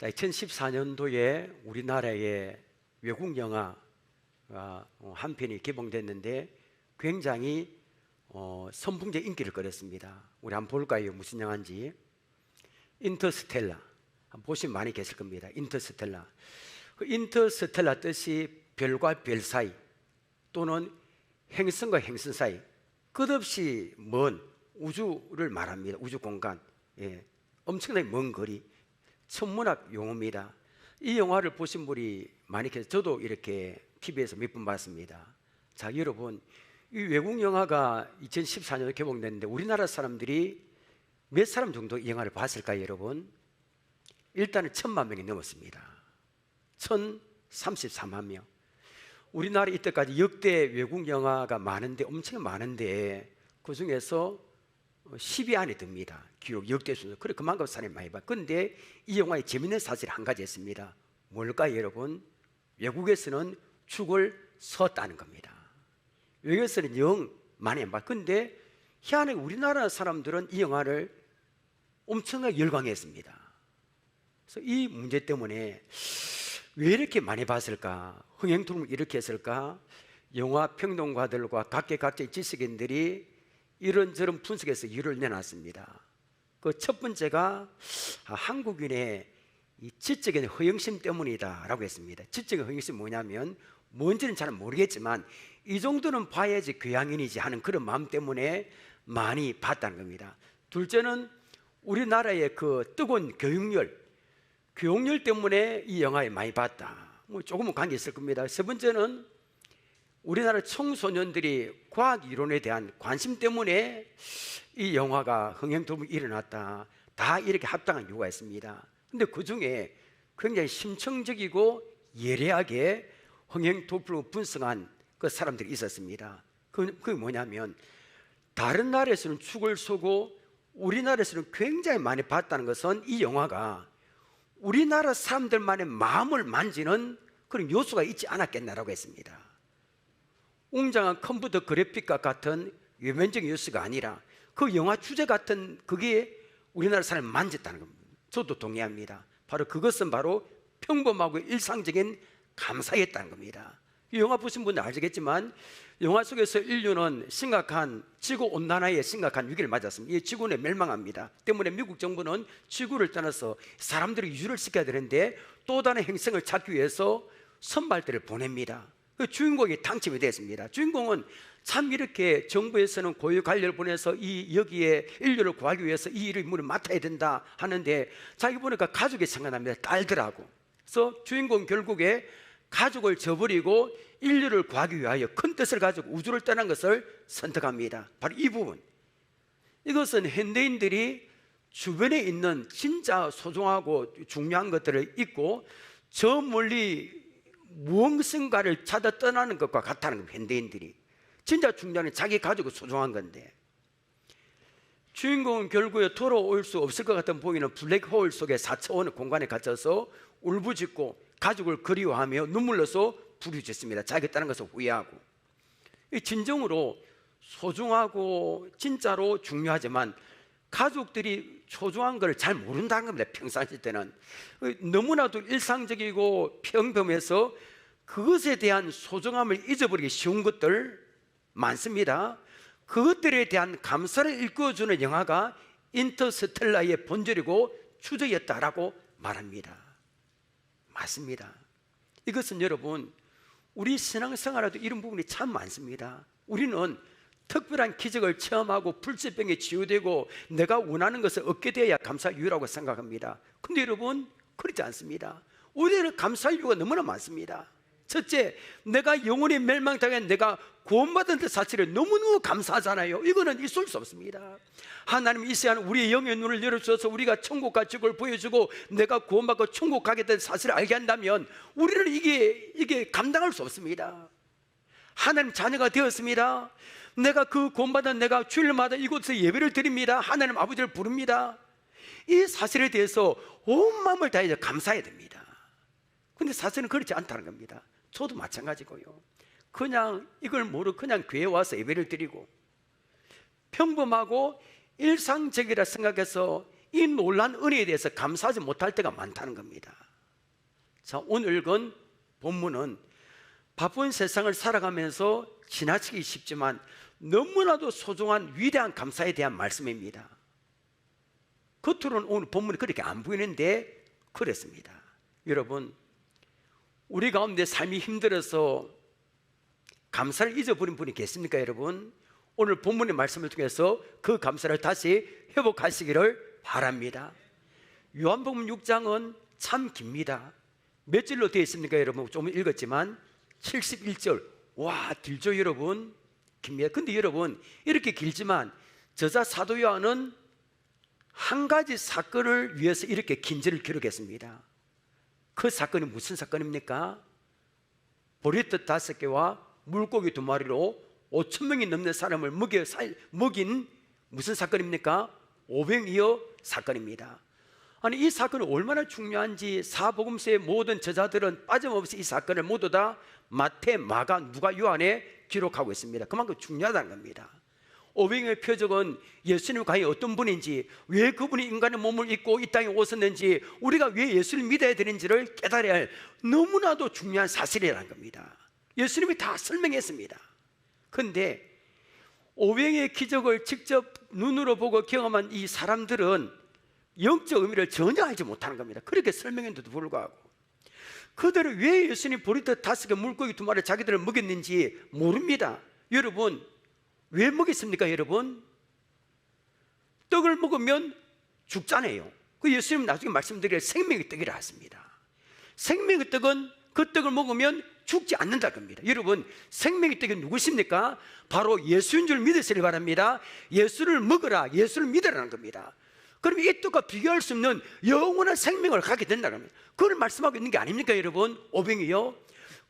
2014년도에 우리나라의 외국 영화 한 편이 개봉됐는데 굉장히 선풍적 인기를 끌었습니다. 우리 한번 볼까요? 무슨 영화인지. 인터스텔라. 한번 보시면 많이 계실 겁니다. 인터스텔라. 그 인터스텔라 뜻이 별과 별 사이 또는 행성과 행성 사이 끝없이 먼 우주를 말합니다. 우주 공간. 엄청나게 먼 거리. 천문학 용어입니다. 이 영화를 보신 분이 많이 계세요. 저도 이렇게 TV에서 몇 번 봤습니다. 자, 여러분, 이 외국 영화가 2014년에 개봉됐는데 우리나라 사람들이 몇 사람 정도 이 영화를 봤을까요, 여러분? 일단은 1,000만 명이 넘었습니다. 1,034만 명. 우리나라 이때까지 역대 외국 영화가 많은데, 엄청 많은데 그 중에서 10위 안에 듭니다. 기록 역대 순서. 그래 그만큼 사람이 많이 봐. 그런데 이 영화에 재밌는 사실이 한 가지 있습니다. 뭘까요, 여러분? 외국에서는 축을 섰다는 겁니다. 외국에서는 영 많이 안 봐. 근데 희한하게 우리나라 사람들은 이 영화를 엄청나게 열광했습니다. 그래서 이 문제 때문에 왜 이렇게 많이 봤을까? 흥행통을 이렇게 했을까? 영화 평론가들과 각계각층의 지식인들이 이런저런 분석해서 이유를 내놨습니다. 그 첫 번째가 한국인의 이 지적인 허영심 때문이다라고 했습니다. 지적인 허영심이 뭐냐면 뭔지는 잘 모르겠지만 이 정도는 봐야지 교양인이지 하는 그런 마음 때문에 많이 봤다는 겁니다. 둘째는 우리나라의 그 뜨거운 교육열 때문에 이 영화에 많이 봤다. 뭐 조금은 관계 있을 겁니다. 세 번째는 우리나라 청소년들이 과학 이론에 대한 관심 때문에 이 영화가 흥행통이 일어났다. 다 이렇게 합당한 이유가 있습니다. 근데 그 중에 굉장히 심층적이고 예리하게 흥행통을 분석한 그 사람들이 있었습니다. 그게 뭐냐면 다른 나라에서는 축을 쏘고 우리나라에서는 굉장히 많이 봤다는 것은 이 영화가 우리나라 사람들만의 마음을 만지는 그런 요소가 있지 않았겠나라고 했습니다. 웅장한 컴퓨터 그래픽과 같은 외면적인 요소가 아니라 그 영화 주제 같은 그게 우리나라 사람을 만졌다는 겁니다. 저도 동의합니다. 바로 그것은 바로 평범하고 일상적인 감사였다는 겁니다. 이 영화 보신 분은 아시겠지만 영화 속에서 인류는 심각한 지구온난화에 심각한 위기를 맞았습니다. 이 지구는 멸망합니다. 때문에 미국 정부는 지구를 떠나서 사람들을 이주를 시켜야 되는데 또 다른 행성을 찾기 위해서 선발대를 보냅니다. 그 주인공이 당첨이 됐습니다. 주인공은 참 이렇게 정부에서는 고유 관료를 보내서 여기에 인류를 구하기 위해서 이 일을 맡아야 된다 하는데 자기 보니까 가족이 생각납니다. 딸들하고. 그래서 주인공 결국에 가족을 저버리고 인류를 구하기 위하여 큰 뜻을 가지고 우주를 떠난 것을 선택합니다. 바로 이 부분. 이것은 현대인들이 주변에 있는 진짜 소중하고 중요한 것들을 잊고 저 멀리 무엇인가를 찾아 떠나는 것과 같다는 겁니다. 현대인들이 진짜 중요한 자기 가족이 소중한 건데 주인공은 결국에 돌아올 수 없을 것 같은 보이는 블랙홀 속의 4차원의 공간에 갇혀서 울부짖고 가족을 그리워하며 눈물로서 부르짖습니다. 자기가 떠난 것을 후회하고. 진정으로 소중하고 진짜로 중요하지만 가족들이 소중한 걸 잘 모른다는 겁니다. 평상시 때는 너무나도 일상적이고 평범해서 그것에 대한 소중함을 잊어버리기 쉬운 것들 많습니다. 그것들에 대한 감사를 일깨워주는 영화가 인터스텔라의 본질이고 주제였다라고 말합니다. 맞습니다. 이것은 여러분 우리 신앙생활에도 이런 부분이 참 많습니다. 우리는 특별한 기적을 체험하고 불치병에 치유되고 내가 원하는 것을 얻게 되어야 감사할 이유라고 생각합니다. 근데 여러분 그렇지 않습니다. 우리는 감사할 이유가 너무나 많습니다. 첫째, 내가 영원히 멸망당해 내가 구원받은 것 자체를 너무너무 감사하잖아요. 이거는 있을 수 없습니다. 하나님 이 시간 우리의 영의 눈을 열어주셔서 우리가 천국과 지옥을 보여주고 내가 구원받고 천국 가게 된 사실을 알게 한다면 우리는 이게 감당할 수 없습니다. 하나님 자녀가 되었습니다. 내가 그 구원받은 내가 주일마다 이곳에서 예배를 드립니다. 하나님 아버지를 부릅니다. 이 사실에 대해서 온 마음을 다해서 감사해야 됩니다. 근데 사실은 그렇지 않다는 겁니다. 저도 마찬가지고요. 그냥 이걸 모르고 그냥 교회에 와서 예배를 드리고 평범하고 일상적이라 생각해서 이 놀란 은혜에 대해서 감사하지 못할 때가 많다는 겁니다. 자, 오늘 읽은 본문은 바쁜 세상을 살아가면서 지나치기 쉽지만 너무나도 소중한 위대한 감사에 대한 말씀입니다. 겉으로는 오늘 본문이 그렇게 안 보이는데 그렇습니다. 여러분, 우리 가운데 삶이 힘들어서 감사를 잊어버린 분이 계십니까? 여러분, 오늘 본문의 말씀을 통해서 그 감사를 다시 회복하시기를 바랍니다. 요한복음 6장은 참 깁니다. 몇 절로 되어 있습니까? 여러분, 좀 읽었지만 71절. 와, 길죠 여러분? 깁니다. 근데 여러분, 이렇게 길지만 저자 사도 요한은 한 가지 사건을 위해서 이렇게 긴 절을 기록했습니다. 그 사건이 무슨 사건입니까? 보리떡 5개와 물고기 2마리로 5,000명이 넘는 사람을 먹인 무슨 사건입니까? 오병이어 사건입니다. 아니, 이 사건이 얼마나 중요한지 사복음서의 모든 저자들은 빠짐없이 이 사건을 모두 다 마태, 마가, 누가, 요한에 기록하고 있습니다. 그만큼 중요하다는 겁니다. 오병이어의 표적은 예수님이 과연 어떤 분인지, 왜 그분이 인간의 몸을 입고 이 땅에 오셨는지, 우리가 왜 예수를 믿어야 되는지를 깨달아야 할 너무나도 중요한 사실이라는 겁니다. 예수님이 다 설명했습니다. 그런데 오병이어의 기적을 직접 눈으로 보고 경험한 이 사람들은 영적 의미를 전혀 알지 못하는 겁니다. 그렇게 설명했는데도 불구하고 그들은 왜 예수님 보리떡 5개 물고기 2마리 자기들을 먹였는지 모릅니다. 여러분, 왜 먹였습니까? 여러분, 떡을 먹으면 죽잖아요. 그 예수님 나중에 말씀드릴 생명의 떡이라 했습니다. 생명의 떡은 그 떡을 먹으면 죽지 않는다 겁니다. 여러분, 생명의 떡이 누구십니까? 바로 예수인 줄 믿으시길 바랍니다. 예수를 먹으라, 예수를 믿으라는 겁니다. 그럼 이 떡과 비교할 수 없는 영원한 생명을 갖게 된다는 겁니다. 그걸 말씀하고 있는 게 아닙니까? 여러분, 오병이요,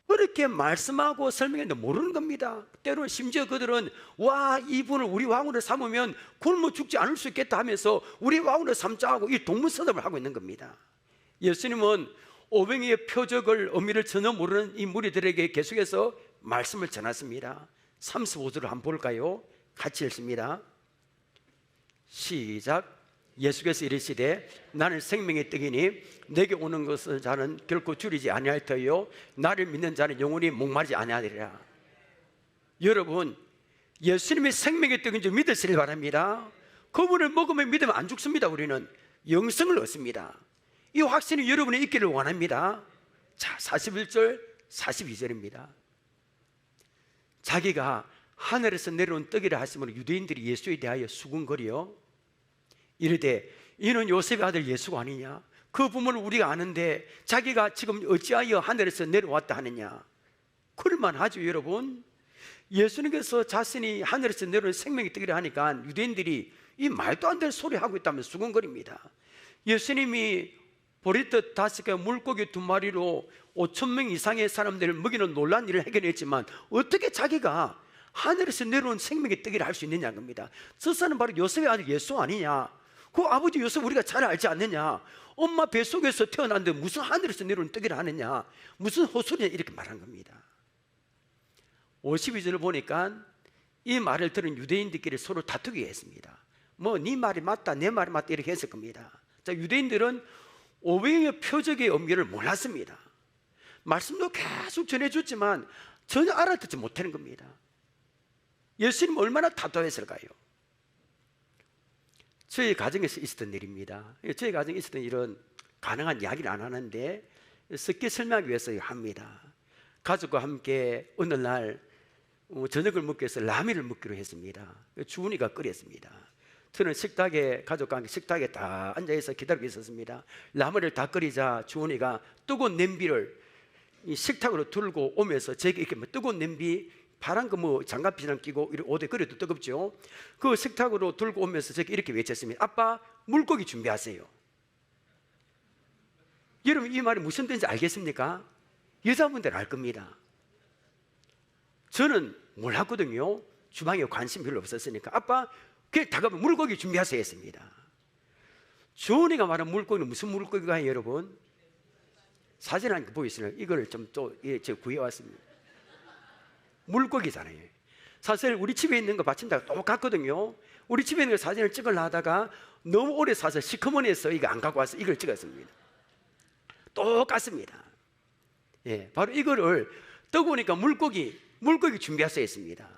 그렇게 말씀하고 설명했는데 모르는 겁니다. 때로는 심지어 그들은 와, 이분을 우리 왕으로 삼으면 굶어 죽지 않을 수 있겠다 하면서 우리 왕으로 삼자 하고 이 동문서답을 하고 있는 겁니다. 예수님은 오병이의 표적을 의미를 전혀 모르는 이 무리들에게 계속해서 말씀을 전했습니다. 35절을 한번 볼까요? 같이 읽습니다. 시작. 예수께서 이르시되 나는 생명의 떡이니 내게 오는 것은 자는 결코 줄이지 아니할 터요 나를 믿는 자는 영원히 목마르지 아니하리라. 여러분, 예수님의 생명의 떡인 줄 믿으시길 바랍니다. 그분을 먹으면 믿으면 안 죽습니다. 우리는 영생을 얻습니다. 이 확신이 여러분이 있기를 원합니다. 자, 41절 42절입니다. 자기가 하늘에서 내려온 떡이라 하시므로 유대인들이 예수에 대하여 수군거려 이르되 이는 요셉의 아들 예수가 아니냐? 그 부모를 우리가 아는데 자기가 지금 어찌하여 하늘에서 내려왔다 하느냐? 그럴만하죠. 여러분, 예수님께서 자신이 하늘에서 내려온 생명의 떡이라 하니까 유대인들이 이 말도 안 되는 소리 하고 있다면 수군거립니다. 예수님이 보리떡 5개 물고기 2마리로 5,000명 이상의 사람들을 먹이는 놀라운 일을 해결했지만 어떻게 자기가 하늘에서 내려온 생명의 떡이라 할 수 있느냐는 겁니다. 저 사람은 바로 요셉의 아들 예수 아니냐? 그 아버지 요셉 우리가 잘 알지 않느냐? 엄마 뱃속에서 태어났는데 무슨 하늘에서 내려온 떡이라 하느냐? 무슨 헛소리냐? 이렇게 말한 겁니다. 52절을 보니까 이 말을 들은 유대인들끼리 서로 다투게 했습니다. 뭐 네 말이 맞다 내 말이 맞다 이렇게 했을 겁니다. 자, 유대인들은 오병이어 표적의 의미를 몰랐습니다. 말씀도 계속 전해줬지만 전혀 알아듣지 못하는 겁니다. 예수님 얼마나 답답했을까요? 저희 가정에서 있었던 일입니다. 저희 가정에 있었던 일은 가능한 이야기를 안 하는데 쉽게 설명하기 위해서 합니다. 가족과 함께 어느 날 저녁을 먹기 위해서 라면을 먹기로 했습니다. 주은이가 끓였습니다. 저는 식탁에, 가족과 함께 식탁에 다 앉아서 기다리고 있었습니다. 라면을 다 끓이자 주은이가 뜨거운 냄비를 이 식탁으로 들고 오면서 제게 이렇게 뜨거운 냄비 파란 거 뭐 장갑비랑 끼고 오대 끓여도 뜨겁죠. 그 식탁으로 들고 오면서 제게 이렇게 외쳤습니다. 아빠, 물고기 준비하세요. 여러분, 이 말이 무슨 뜻인지 알겠습니까? 여자분들은 알 겁니다. 저는 몰랐거든요. 주방에 관심 별로 없었으니까 아빠, 그냥 다가면 물고기 준비하세요 했습니다. 주원이가 말한 물고기는 무슨 물고기가 여러분? 사진 한 개 보이시나요? 이걸 좀 또 제가 구해왔습니다. 물고기잖아요. 사실 우리 집에 있는 거 받침대가 똑같거든요. 우리 집에 있는 거 사진을 찍으려 하다가 너무 오래 사서 시커먼해서 이거 안 갖고 와서 이걸 찍었습니다. 똑같습니다. 예, 바로 이거를 떠보니까 물고기 준비하셔야 했습니다.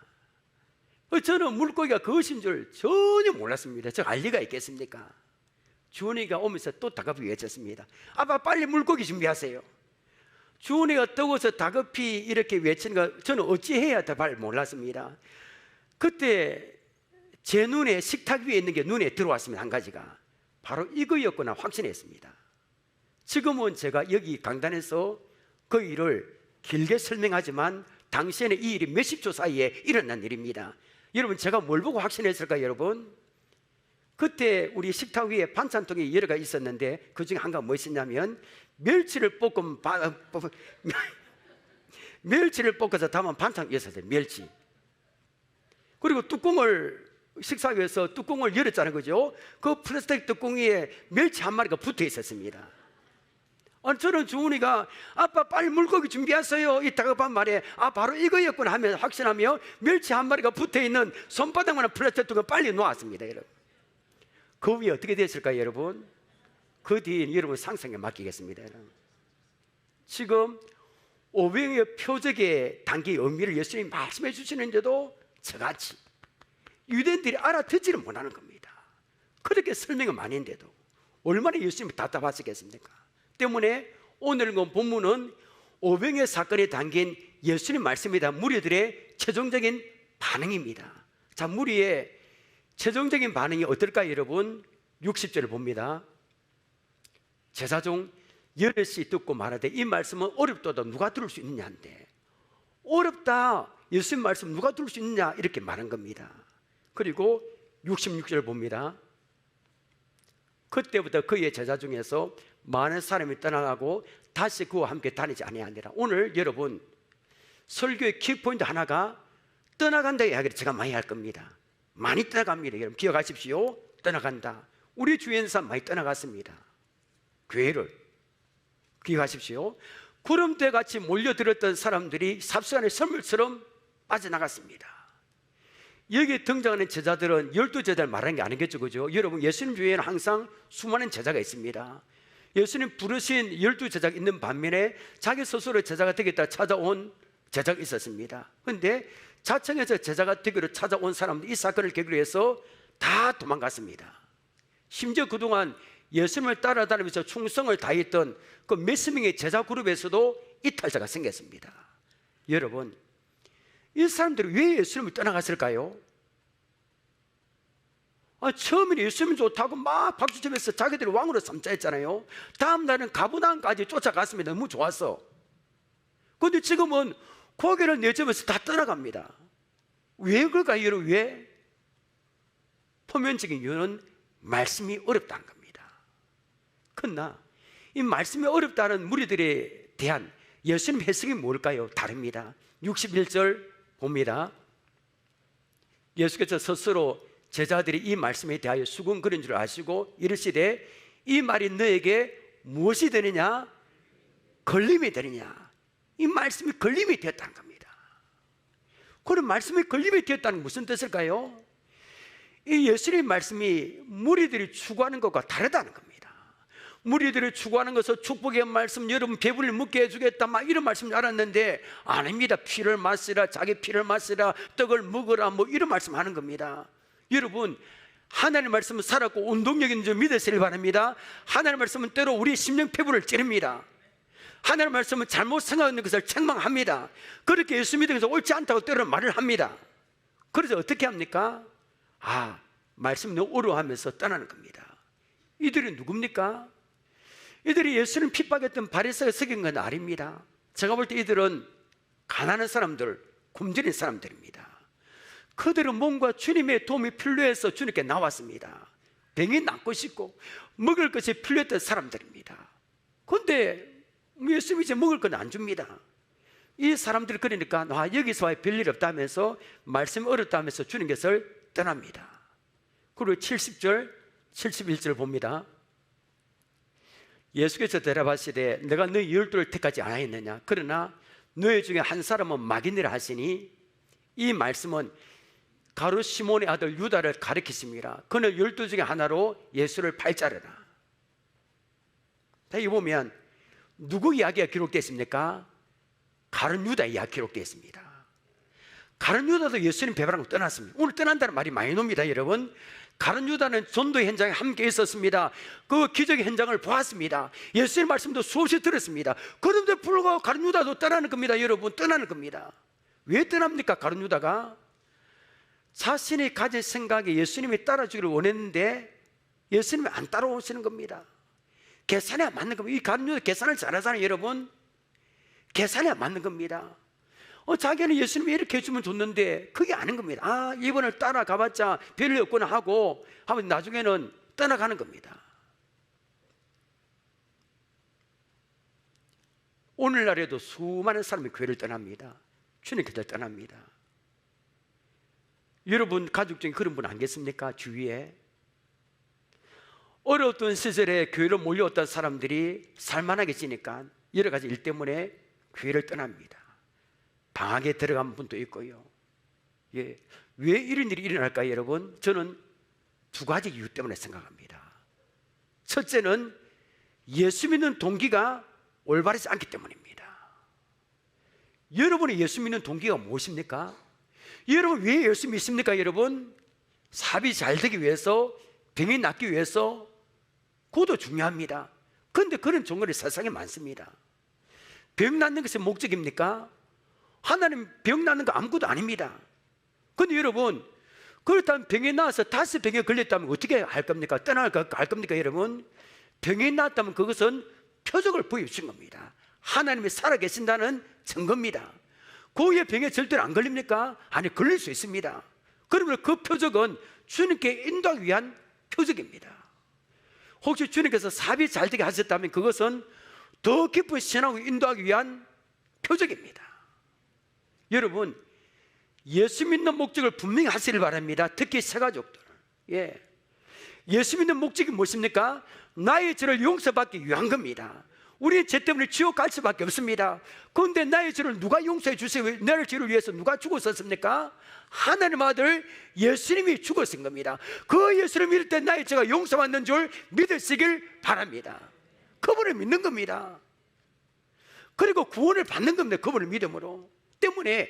저는 물고기가 그것인 줄 전혀 몰랐습니다. 제가 알 리가 있겠습니까? 주원이가 오면서 또 다급히 외쳤습니다. 아빠 빨리 물고기 준비하세요. 주원이가 뜨거워서 다급히 이렇게 외치는 거 저는 어찌해야 잘 몰랐습니다. 그때 제 눈에 식탁 위에 있는 게 눈에 들어왔습니다. 한 가지가 바로 이거였구나 확신했습니다. 지금은 제가 여기 강단에서 그 일을 길게 설명하지만 당시에는 이 일이 몇십 초 사이에 일어난 일입니다. 여러분 제가 뭘 보고 확신했을까요? 여러분 그때 우리 식탁 위에 반찬통이 여러 가지 있었는데 그 중에 한 가지가 무엇이냐면 멸치를 볶아서 담은 반찬이었어요. 멸치. 그리고 식사위에서 뚜껑을 열었잖아요. 그죠? 그 플라스틱 뚜껑 위에 멸치 한 마리가 붙어 있었습니다. 저는 주은이가 아빠 빨리 물고기 준비하세요 이 다급한 말에 바로 이거였구나 하면서 확신하며 멸치 한 마리가 붙어있는 손바닥만한 플라스틱 뚜껑을 빨리 놓았습니다. 여러분 그 위에 어떻게 됐을까요? 여러분 그 뒤에 여러분 상상에 맡기겠습니다. 여러분. 지금 오병이의 표적의 단계의 의미를 예수님이 말씀해 주시는데도 저같이 유대인들이 알아듣지를 못하는 겁니다. 그렇게 설명은 많이 했는데도 얼마나 예수님이 답답하시겠습니까? 때문에 오늘 본문은 오병이의 사건에 담긴 예수님 말씀이다. 무리들의 최종적인 반응입니다. 자, 무리의 최종적인 반응이 어떨까요? 여러분 60절을 봅니다. 제사 중 여럿이 듣고 말하되 이 말씀은 어렵도다 누가 들을 수 있느냐인데 어렵다 예수님 말씀 누가 들을 수 있느냐 이렇게 말한 겁니다. 그리고 66절 봅니다. 그때부터 그의 제자 중에서 많은 사람이 떠나가고 다시 그와 함께 다니지 아니하니라. 오늘 여러분 설교의 키포인트 하나가 떠나간다 이야기를 제가 많이 할 겁니다. 많이 떠나갑니다. 여러분 기억하십시오. 떠나간다. 우리 주위에 있는 사람 많이 떠나갔습니다. 교회를 기억하십시오. 구름대같이 몰려들었던 사람들이 삽시간에 선물처럼 빠져나갔습니다. 여기에 등장하는 제자들은 12제자를 말하는 게 아니겠죠, 그죠? 여러분 예수님 주위에는 항상 수많은 제자가 있습니다. 예수님 부르신 12제자가 있는 반면에 자기 스스로 제자가 되겠다 찾아온 제자가 있었습니다. 그런데 자청에서 제자가 되기로 찾아온 사람들 이 사건을 계기로 해서 다 도망갔습니다. 심지어 그동안 예수님을 따라다니면서 충성을 다했던 그 몇십 명의 제자 그룹에서도 이탈자가 생겼습니다. 여러분 이 사람들이 왜 예수님을 떠나갔을까요? 처음에는 예수님 좋다고 막 박수치면서 자기들이 왕으로 삼자 했잖아요. 다음 날은 가브나움까지 쫓아갔습니다. 너무 좋았어. 그런데 지금은 고개를 내저으면서 다 떠나갑니다. 왜 그럴까요? 여러분 왜? 표면적인 이유는 말씀이 어렵다는 겁니다. 그러나 이 말씀이 어렵다는 무리들에 대한 예수님 해석이 뭘까요? 다릅니다. 61절 봅니다. 예수께서 스스로 제자들이 이 말씀에 대하여 수군거린 줄 아시고 이르시되 이 말이 너에게 무엇이 되느냐? 걸림이 되느냐? 이 말씀이 걸림이 되었다는 겁니다. 그런 말씀이 걸림이 되었다는 무슨 뜻일까요? 이 예수님의 말씀이 무리들이 추구하는 것과 다르다는 겁니다. 무리들이 추구하는 것은 축복의 말씀, 여러분 배불리 먹게 해주겠다 막 이런 말씀 알았는데 아닙니다. 피를 마시라, 자기 피를 마시라, 떡을 먹으라 뭐 이런 말씀 하는 겁니다. 여러분 하나님의 말씀은 살았고 운동력인 줄 믿으시길 바랍니다. 하나님의 말씀은 때로 우리의 심령 피부를 찌릅니다. 하나님의 말씀은 잘못 생각하는 것을 책망합니다. 그렇게 예수 믿으면서 옳지 않다고 때로는 말을 합니다. 그래서 어떻게 합니까? 말씀 너무 어려워하면서 떠나는 겁니다. 이들이 누굽니까? 이들이 예수님 핍박했던 바리새가 속인 건 아닙니다. 제가 볼 때 이들은 가난한 사람들, 굶주린 사람들입니다. 그들은 뭔가 주님의 도움이 필요해서 주님께 나왔습니다. 병이 낫고 싶고 먹을 것이 필요했던 사람들입니다. 그런데 예수님이 이제 먹을 건 안 줍니다. 이 사람들이 그러니까 여기서 별일 없다면서 말씀이 어렵다면서 주님께서 떠납니다. 그리고 70절 71절 봅니다. 예수께서 대답하시되 내가 너희 12를 택하지 않았느냐? 그러나 너희 중에 한 사람은 마귀니라 하시니 이 말씀은 가룟 시몬의 아들 유다를 가리켰습니다. 그는 12 중에 하나로 예수를 팔자르라. 자, 여기 보면 누구 이야기가 기록되어 있습니까? 가룟 유다 이야기가 기록되어 있습니다. 가룟 유다도 예수님 배반하고 떠났습니다. 오늘 떠난다는 말이 많이 놉니다, 여러분. 가룟 유다는 전도 현장에 함께 있었습니다. 그 기적의 현장을 보았습니다. 예수님 말씀도 수없이 들었습니다. 그런데 불구하고 가룟 유다도 떠나는 겁니다, 여러분. 떠나는 겁니다. 왜 떠납니까, 가룟 유다가? 자신이 가진 생각에 예수님이 따라주기를 원했는데 예수님이 안 따라오시는 겁니다. 계산이 안 맞는 겁니다. 이 가룟 유다 계산을 잘하잖아요, 여러분. 계산이 안 맞는 겁니다. 자기는 예수님이 이렇게 해주면 좋는데 그게 아닌 겁니다. 아, 이번을 따라가봤자 별일 없구나 하고 하면 나중에는 떠나가는 겁니다. 오늘날에도 수많은 사람이 교회를 떠납니다. 주님께서 떠납니다. 여러분 가족 중에 그런 분 안 계십니까? 주위에 어려웠던 시절에 교회로 몰려왔던 사람들이 살만하게 지니까 여러 가지 일 때문에 교회를 떠납니다. 방학에 들어간 분도 있고요. 예. 왜 이런 일이 일어날까요, 여러분? 저는 2가지 이유 때문에 생각합니다. 첫째는 예수 믿는 동기가 올바르지 않기 때문입니다. 여러분이 예수 믿는 동기가 무엇입니까? 여러분 왜 예수 믿습니까, 여러분? 사업이 잘 되기 위해서, 병이 낫기 위해서, 그것도 중요합니다. 그런데 그런 종교는 세상에 많습니다. 병 낫는 것이 목적입니까? 하나님 병 낫는 거 아무것도 아닙니다. 그런데 여러분 그렇다면 병에 나와서 다시 병에 걸렸다면 어떻게 할 겁니까? 떠날 겁니까, 여러분? 병에 나왔다면 그것은 표적을 보여주신 겁니다. 하나님이 살아계신다는 증거입니다. 그 후에 병에 절대로 안 걸립니까? 아니, 걸릴 수 있습니다. 그러면 그 표적은 주님께 인도하기 위한 표적입니다. 혹시 주님께서 사업이 잘 되게 하셨다면 그것은 더 깊은 신앙을 인도하기 위한 표적입니다. 여러분 예수 믿는 목적을 분명히 하시길 바랍니다. 특히 새가족들. 예. 예수 믿는 목적이 무엇입니까? 나의 죄를 용서받기 위한 겁니다. 우리의 죄 때문에 지옥 갈 수밖에 없습니다. 그런데 나의 죄를 누가 용서해 주세요? 나의 죄를 위해서 누가 죽었었습니까? 하나님 아들 예수님이 죽으신 겁니다. 그 예수를 믿을 때 나의 죄가 용서받는 줄 믿으시길 바랍니다. 그분을 믿는 겁니다. 그리고 구원을 받는 겁니다. 그분을 믿음으로. 때문에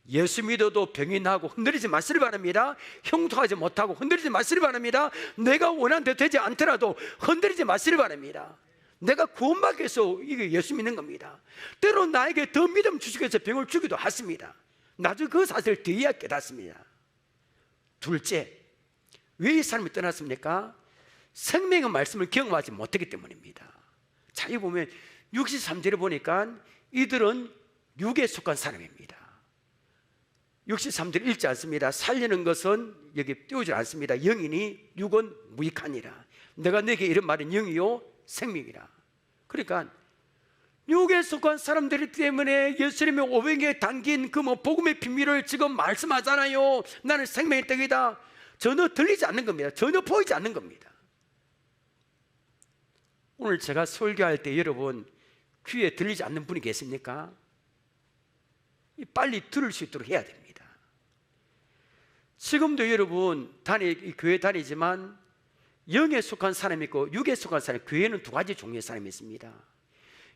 예수 믿어도 병이 나고 흔들리지 마시기 바랍니다. 형통하지 못하고 흔들리지 마시기 바랍니다. 내가 원하는 대로 되지 않더라도 흔들리지 마시기 바랍니다. 내가 구원받기 위해서 이게 예수 믿는 겁니다. 때로 나에게 더 믿음 주시기 위해서 병을 주기도 하십니다. 나중에 그 사실을 뒤에야 깨닫습니다. 둘째, 왜 이 사람이 떠났습니까? 생명의 말씀을 경험하지 못했기 때문입니다. 자, 이 보면 63절에 보니까 이들은 육에 속한 사람입니다. 63절 읽지 않습니다. 살리는 것은 여기 띄우지 않습니다. 영이니 육은 무익하니라. 내가 내게 이런 말은 영이요 생명이라. 그러니까 육에 속한 사람들이 때문에 예수님의 500에 담긴 그 복음의 비밀을 지금 말씀하잖아요. 나는 생명의 떡이다. 전혀 들리지 않는 겁니다. 전혀 보이지 않는 겁니다. 오늘 제가 설교할 때 여러분 귀에 들리지 않는 분이 계십니까? 빨리 들을 수 있도록 해야 됩니다. 지금도 여러분 교회 다니지만 영에 속한 사람이 있고 육에 속한 사람, 교회는 2가지 종류의 사람이 있습니다.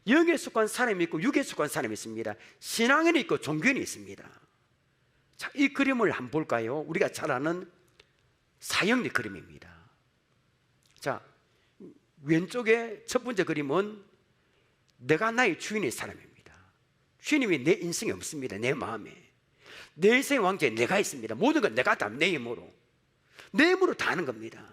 영에 속한 사람이 있고 육에 속한 사람이 있습니다. 신앙인이 있고 종교인이 있습니다. 자, 이 그림을 한번 볼까요? 우리가 잘 아는 사형리 그림입니다. 자, 왼쪽에 첫 번째 그림은 내가 나의 주인의 사람입니다. 주님이 내 인생에 없습니다. 내 마음에. 내 인생의 왕좌에 내가 있습니다. 모든 건 내가 다 내 힘으로. 내 힘으로 다 하는 겁니다.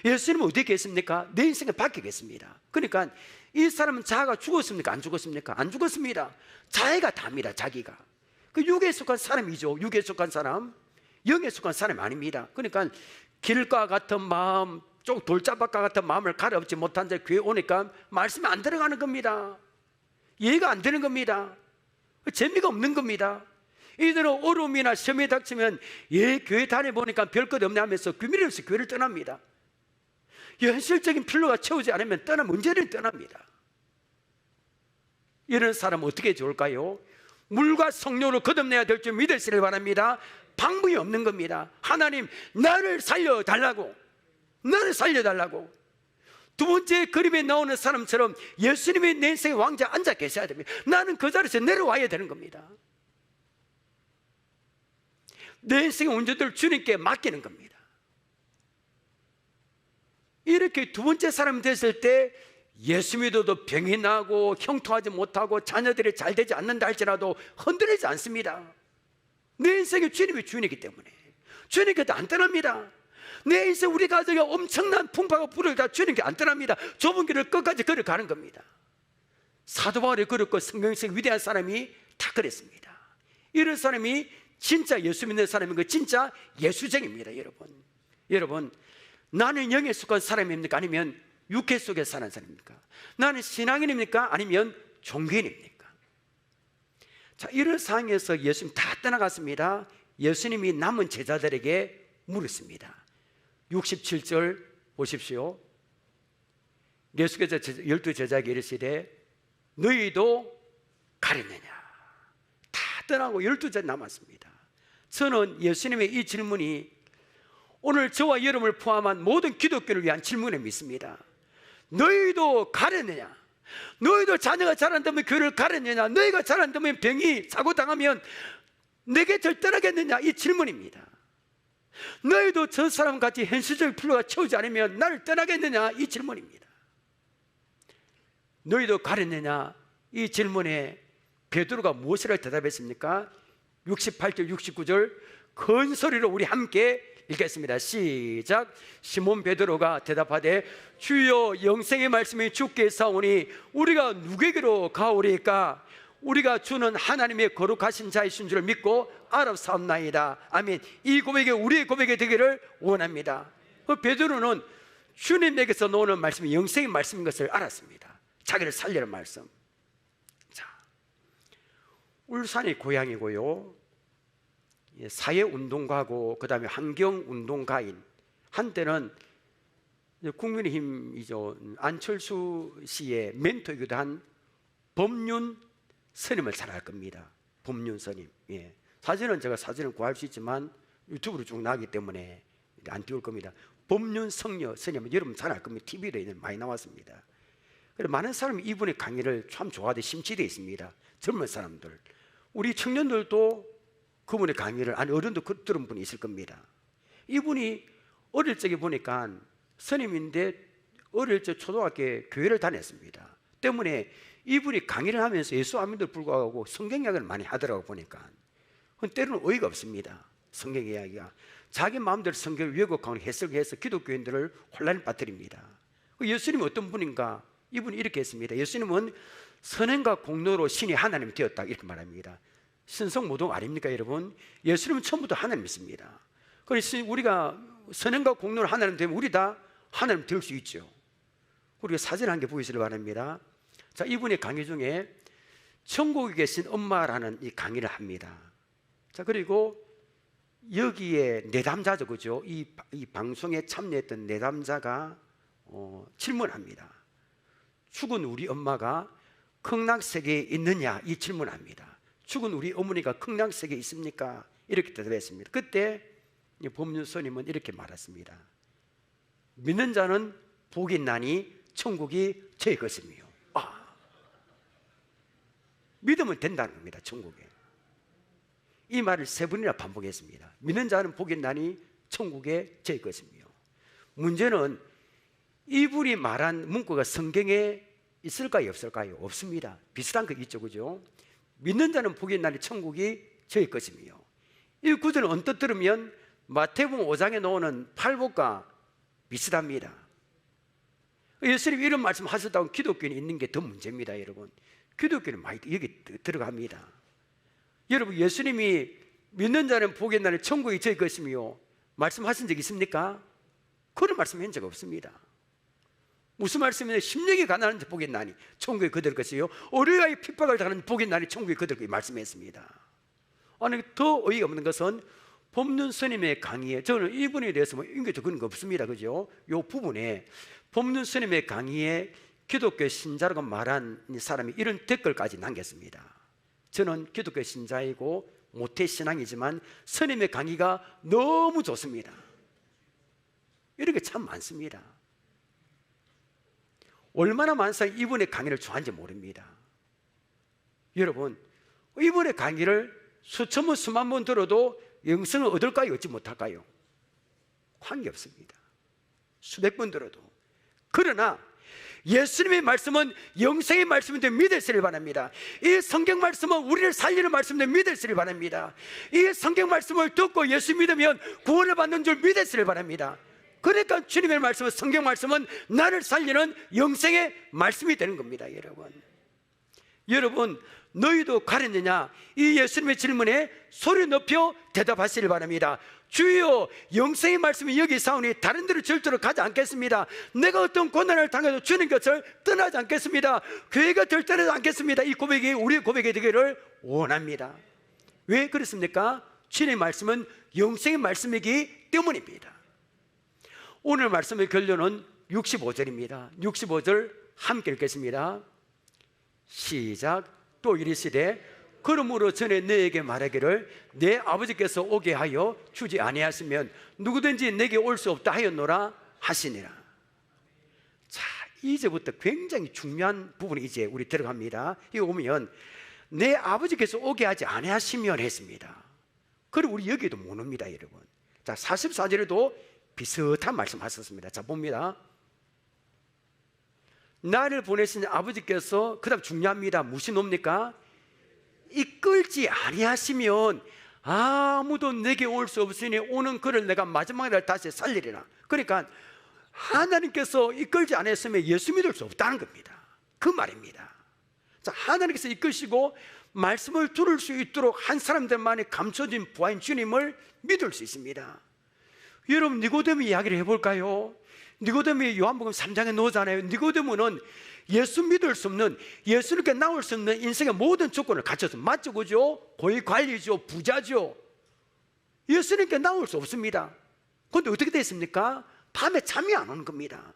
예수님은 어디에 계십니까? 내 인생에 밖에 계십니다. 그러니까 이 사람은 자아가 죽었습니까? 안 죽었습니까? 안 죽었습니다. 자기가 답니다. 자기가. 그 육에 속한 사람이죠. 육에 속한 사람. 영에 속한 사람이 아닙니다. 그러니까 길과 같은 마음, 쪽 돌자박과 같은 마음을 가려없지 못한 자 교회 오니까 말씀이 안 들어가는 겁니다. 이해가 안 되는 겁니다. 재미가 없는 겁니다. 이들은 어려움이나 시험에 닥치면 교회 다녀보니까 별것 없네 하면서 규밀 없이 교회를 떠납니다. 현실적인 필요가 채우지 않으면 언제든 떠납니다. 이런 사람은 어떻게 좋을까요? 물과 성령으로 거듭내야 될 줄 믿으시길 바랍니다. 방법이 없는 겁니다. 하나님, 나를 살려달라고, 나를 살려달라고. 두 번째 그림에 나오는 사람처럼 예수님이 내 인생의 왕자 앉아 계셔야 됩니다. 나는 그 자리에서 내려와야 되는 겁니다. 내 인생의 운전들을 주님께 맡기는 겁니다. 이렇게 두 번째 사람이 됐을 때 예수 믿어도 병이 나고 형통하지 못하고 자녀들이 잘 되지 않는다 할지라도 흔들리지 않습니다. 내 인생의 주님이 주인이기 때문에 주님께도 안 떠납니다. 내 인생 우리 가족이 엄청난 풍파가 불을 다 주님께 안 떠납니다. 좁은 길을 끝까지 걸어가는 겁니다. 사도 바울이 그렇고 성경에서 위대한 사람이 다 그랬습니다. 이런 사람이 진짜 예수 믿는 사람인 거 진짜 예수쟁입니다. 여러분 나는 영에 속한 사람입니까? 아니면 육체 속에 사는 사람입니까? 나는 신앙인입니까? 아니면 종교인입니까? 자, 이런 상황에서 예수님 다 떠나갔습니다. 예수님이 남은 제자들에게 물었습니다. 67절 보십시오. 예수께서 12제자에게 이르시되 너희도 가렸느냐? 다 떠나고 12제자 남았습니다. 저는 예수님의 이 질문이 오늘 저와 여러분을 포함한 모든 기독교를 위한 질문을 믿습니다. 너희도 가렸느냐? 너희도 자녀가 자란다면 교회를 가렸느냐? 너희가 자란다면 병이 사고당하면 내게 절대하겠느냐? 이 질문입니다. 너희도 저 사람같이 현실적 필요가 채우지 않으면 나를 떠나겠느냐? 이 질문입니다. 너희도 가렸느냐? 이 질문에 베드로가 무엇이라고 대답했습니까? 68절 69절 큰 소리로 우리 함께 읽겠습니다. 시작. 시몬 베드로가 대답하되 주여 영생의 말씀이 주께 사오니 우리가 누구에게로 가오리까? 우리가 주는 하나님의 거룩하신 자이신 줄 믿고 알아사옵나이다. 아멘. 이 고백이 우리의 고백이 되기를 원합니다. 베드로는 주님에게서 나오는 말씀이 영생의 말씀인 것을 알았습니다. 자기를 살리는 말씀. 자, 울산이 고향이고요, 사회운동가고 그 다음에 환경운동가인, 한때는 국민의힘이죠, 안철수 씨의 멘토이기도 한 법륜 스님을 잘 알 겁니다. 법륜 스님. 예. 사진은 제가 사진을 구할 수 있지만 유튜브로 쭉 나가기 때문에 안 띄울 겁니다. 법륜 성녀 스님은 여러분 잘 알 겁니다. TV에 많이 나왔습니다. 그래서 많은 사람이 이분의 강의를 참 좋아하되 심취되어 있습니다. 젊은 사람들, 우리 청년들도 그분의 강의를, 아니 어른도 들은 분이 있을 겁니다. 이분이 어릴 적에 보니까 스님인데 어릴 적 초등학교에 교회를 다녔습니다. 때문에 이분이 강의를 하면서 예수 안 믿음에도 불구하고 성경 이야기를 많이 하더라고 보니까 때로는 어이가 없습니다. 성경 이야기가 자기 마음대로 성경을 왜곡하고 해석해서 기독교인들을 혼란에 빠뜨립니다. 예수님은 어떤 분인가? 이분이 이렇게 했습니다. 예수님은 선행과 공로로 신이 하나님이 되었다 이렇게 말합니다. 신성모독 아닙니까 여러분? 예수님은 처음부터 하나님이십니다. 그래서 우리가 선행과 공로로 하나님 되면 우리 다 하나님 될 수 있죠. 우리가 사진 한 개 보시길 바랍니다. 자, 이분의 강의 중에 천국에 계신 엄마라는 이 강의를 합니다. 자, 그리고 여기에 내담자죠, 그죠? 이 방송에 참여했던 내담자가 질문합니다. 죽은 우리 엄마가 극락세계에 있느냐? 이 질문합니다. 죽은 우리 어머니가 극락세계에 있습니까? 이렇게 대답했습니다. 그때 법륜 스님은 이렇게 말했습니다. 믿는 자는 복이 있나니 천국이 제 것이며. 믿으면 된다는 겁니다. 천국에. 이 말을 3번이나 반복했습니다. 믿는 자는 복이 있나니 천국에 제 것이며. 문제는 이분이 말한 문구가 성경에 있을까요? 없을까요? 없습니다. 비슷한 거 있죠, 그죠? 믿는 자는 복이 있나니 천국이 저의 것이며. 이 구절은 언뜻 들으면 마태복음 5장에 나오는 팔복과 비슷합니다. 예수님이 이런 말씀 하셨다고 기독교인이 있는 게 더 문제입니다, 여러분. 기독교는 많이 여기 들어갑니다. 여러분, 예수님이 믿는 자는 복이 있나니 천국이 저의 것이며 말씀하신 적 있습니까? 그런 말씀한 적 없습니다. 무슨 말씀이냐? 심령이 가난한 자 복이 있나니 천국이 그들 것이요 어린아이 핍박을 당하는 복이 있나니 천국이 그들 것이 말씀했습니다. 아니, 더 어이가 없는 것은 법륜 스님의 강의에, 저는 이분에 대해서 뭐 인계도 그런 거 없습니다, 그죠? 요 부분에 법륜 스님의 강의에 기독교 신자라고 말한 사람이 이런 댓글까지 남겼습니다. 저는 기독교 신자이고 모태신앙이지만 스님의 강의가 너무 좋습니다. 이런 게 참 많습니다. 얼마나 많은 사람이 이분의 강의를 좋아하는지 모릅니다. 여러분, 이분의 강의를 수천 번 수만 번 들어도 영성을 얻을까요? 얻지 못할까요? 관계없습니다. 수백 번 들어도. 그러나 예수님의 말씀은 영생의 말씀인데 믿으시길 바랍니다. 이 성경 말씀은 우리를 살리는 말씀인데 믿으시길 바랍니다. 이 성경 말씀을 듣고 예수 믿으면 구원을 받는 줄 믿으시길 바랍니다. 그러니까 주님의 말씀은, 성경 말씀은 나를 살리는 영생의 말씀이 되는 겁니다. 여러분, 너희도 가렸느냐? 이 예수님의 질문에 소리 높여 대답하시길 바랍니다. 주여, 영생의 말씀이 여기 있사오니 다른 데로 절대로 가지 않겠습니다. 내가 어떤 고난을 당해도 주님 곁을 떠나지 않겠습니다. 교회 곁을 떠나지 않겠습니다. 이 고백이 우리의 고백이 되기를 원합니다. 왜 그렇습니까? 주님의 말씀은 영생의 말씀이기 때문입니다. 오늘 말씀의 결론은 65절입니다 65절 함께 읽겠습니다. 시작. 또 이르시되 그러므로 전에 너에게 말하기를 내 아버지께서 오게 하여 주지 아니하시면 누구든지 내게 올 수 없다 하였노라 하시니라. 자, 이제부터 굉장히 중요한 부분이 이제 우리 들어갑니다. 이거 보면 내 아버지께서 오게 하지 아니하시면 했습니다. 그리고 우리 여기도 못 옵니다, 여러분. 자, 44절에도 비슷한 말씀 하셨습니다. 자, 봅니다. 나를 보내신 아버지께서, 그 다음 중요합니다. 무슨 옵니까? 이끌지 아니하시면 아무도 내게 올 수 없으니 오는 그를 내가 마지막 날 다시 살리리라. 그러니까 하나님께서 이끌지 않았으면 예수 믿을 수 없다는 겁니다. 그 말입니다. 자, 하나님께서 이끄시고 말씀을 들을 수 있도록 한 사람들만이 감춰진 부하인 주님을 믿을 수 있습니다. 여러분, 니고데모 이야기를 해볼까요? 니고데모의 요한복음 3장에 나오잖아요. 니고데모는 예수 믿을 수 없는, 예수님께 나올 수 없는 인생의 모든 조건을 갖췄습니다. 맞죠? 그죠? 고위 관리죠, 부자죠. 예수님께 나올 수 없습니다. 그런데 어떻게 됐습니까? 밤에 잠이 안 오는 겁니다.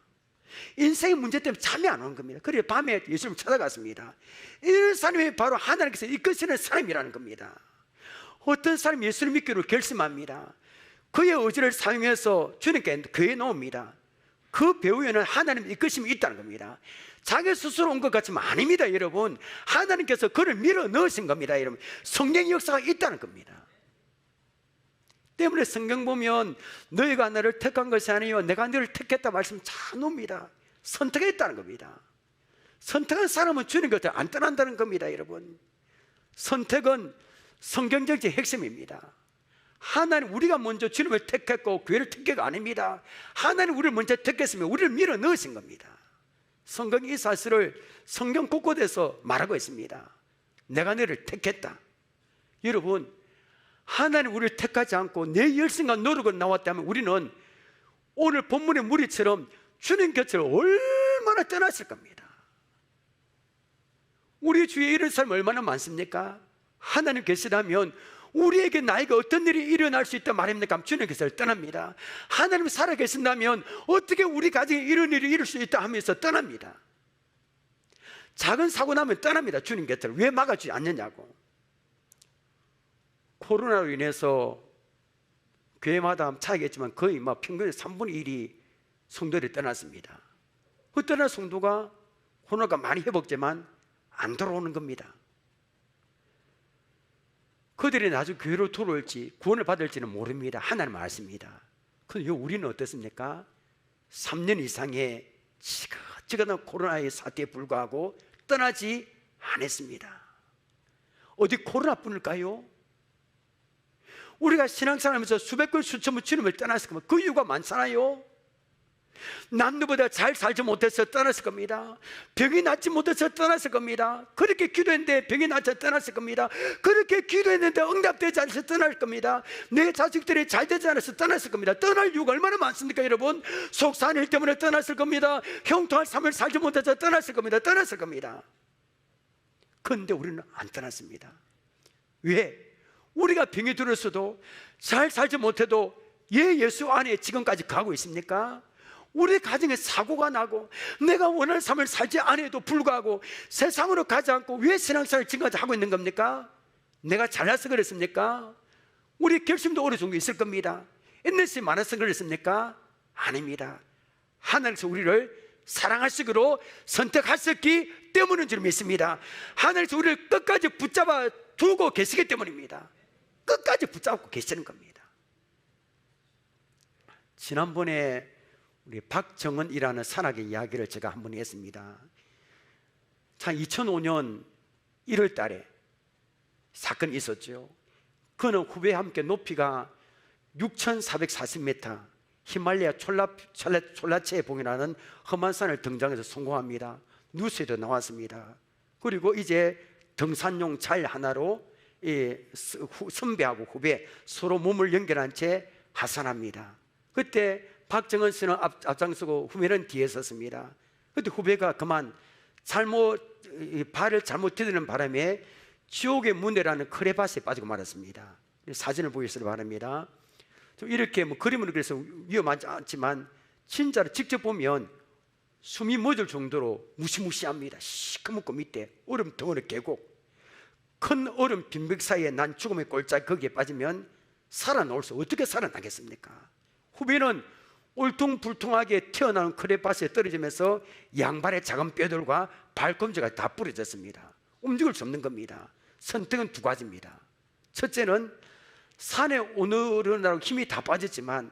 인생의 문제 때문에 잠이 안 오는 겁니다. 그래서 밤에 예수님을 찾아갔습니다. 이런 사람이 바로 하나님께서 이끄시는 사람이라는 겁니다. 어떤 사람이 예수를 믿기로 결심합니다. 그의 의지를 사용해서 주님께 그에 놓습니다. 그 배후에는 하나님의 이끄심이 있다는 겁니다. 자기 스스로 온 것 같지만 아닙니다, 여러분. 하나님께서 그를 밀어 넣으신 겁니다, 여러분. 성령의 역사가 있다는 겁니다. 때문에 성경 보면 너희가 나를 택한 것이 아니요 내가 너를 택했다 말씀 잘 놉니다. 선택했다는 겁니다. 선택한 사람은 주님 곁을 안 떠난다는 겁니다, 여러분. 선택은 성경적 핵심입니다. 하나님, 우리가 먼저 주님을 택했고 교회를 택한 게 아닙니다. 하나님 우리를 먼저 택했으면 우리를 밀어 넣으신 겁니다. 성경이 이 사실을 성경 곳곳에서 말하고 있습니다. 내가 너를 택했다. 여러분, 하나님 우리를 택하지 않고 내 열심과 노력을 나왔다면 우리는 오늘 본문의 무리처럼 주님 곁을 얼마나 떠났을 겁니다. 우리 주위에 이런 사람 얼마나 많습니까? 하나님 계시다면 우리에게 나에게 어떤 일이 일어날 수 있다 말입니까? 주님 곁을 떠납니다. 하나님 살아계신다면 어떻게 우리 가정에 이런 일이 일어날 수 있다 하면서 떠납니다. 작은 사고 나면 떠납니다. 주님 곁을. 왜 막아주지 않느냐고. 코로나로 인해서 교회마다 차이겠지만 거의 평균 3분의 1이 성도들이 떠났습니다. 그 떠난 성도가 코로나가 많이 회복되지만 안 돌아오는 겁니다. 그들이 나중에 교회로 돌아올지 구원을 받을지는 모릅니다. 하나님은 아십니다. 그런데 우리는 어떻습니까? 3년 이상의 지긋지긋한 코로나의 사태에 불구하고 떠나지 않았습니다. 어디 코로나뿐일까요? 우리가 신앙생활하면서 수백 번 수천 번 주님을 떠났을 겁니다. 그 이유가 많잖아요. 남들보다 잘 살지 못해서 떠났을 겁니다. 병이 낫지 못해서 떠났을 겁니다. 그렇게 기도했는데 병이 낫지 떠났을 겁니다. 그렇게 기도했는데 응답되지 않아서 떠날 겁니다. 내 자식들이 잘 되지 않아서 떠났을 겁니다. 떠날 이유가 얼마나 많습니까, 여러분? 속상한 일 때문에 떠났을 겁니다. 형통할 삶을 살지 못해서 떠났을 겁니다. 떠났을 겁니다. 그런데 우리는 안 떠났습니다. 왜? 우리가 병이 들었어도 잘 살지 못해도 예수 안에 지금까지 가고 있습니까? 우리 가정에 사고가 나고 내가 원하는 삶을 살지 않아도 불구하고 세상으로 가지 않고 왜 신앙생활을 지금까지 하고 있는 겁니까? 내가 잘나서 그랬습니까? 우리 결심도 어느 정도 있을 겁니다. 인내심이 많아서 그랬습니까? 아닙니다. 하나님께서 우리를 사랑하시기로 선택하셨기 때문인 줄 믿습니다. 하나님께서 우리를 끝까지 붙잡아 두고 계시기 때문입니다. 끝까지 붙잡고 계시는 겁니다. 지난번에 우리 박정은이라는 산악의 이야기를 제가 한번 했습니다. 참 2005년 1월 달에 사건이 있었죠. 그는 후배와 함께 높이가 6,440m 히말라야 촐라체에 봉이라는 험한 산을 등장해서 성공합니다. 뉴스에도 나왔습니다. 그리고 이제 등산용 잘 하나로 선배하고 후배 서로 몸을 연결한 채 하산합니다. 그때 박정은 씨는 앞장서고 후배는 뒤에 섰습니다. 그때 후배가 그만 발을 잘못 디디는 바람에 지옥의 문에라는 크레바스에 빠지고 말았습니다. 사진을 보시기 바랍니다. 이렇게 그림으로 그래서 위험하지 않지만 진짜로 직접 보면 숨이 멎을 정도로 무시무시합니다. 시커멓고 밑에 얼음 덩어리 계곡, 큰 얼음 빈벽 사이에 난 죽음의 골짜기, 거기에 빠지면 살아나올 수 어떻게 살아나겠습니까? 후배는 울퉁불퉁하게 튀어나온 크레파스에 떨어지면서 양발의 작은 뼈들과 발꿈치가 다 부러졌습니다. 움직일 수 없는 겁니다. 선택은 두 가지입니다. 첫째는 산에 오르느라고 힘이 다 빠졌지만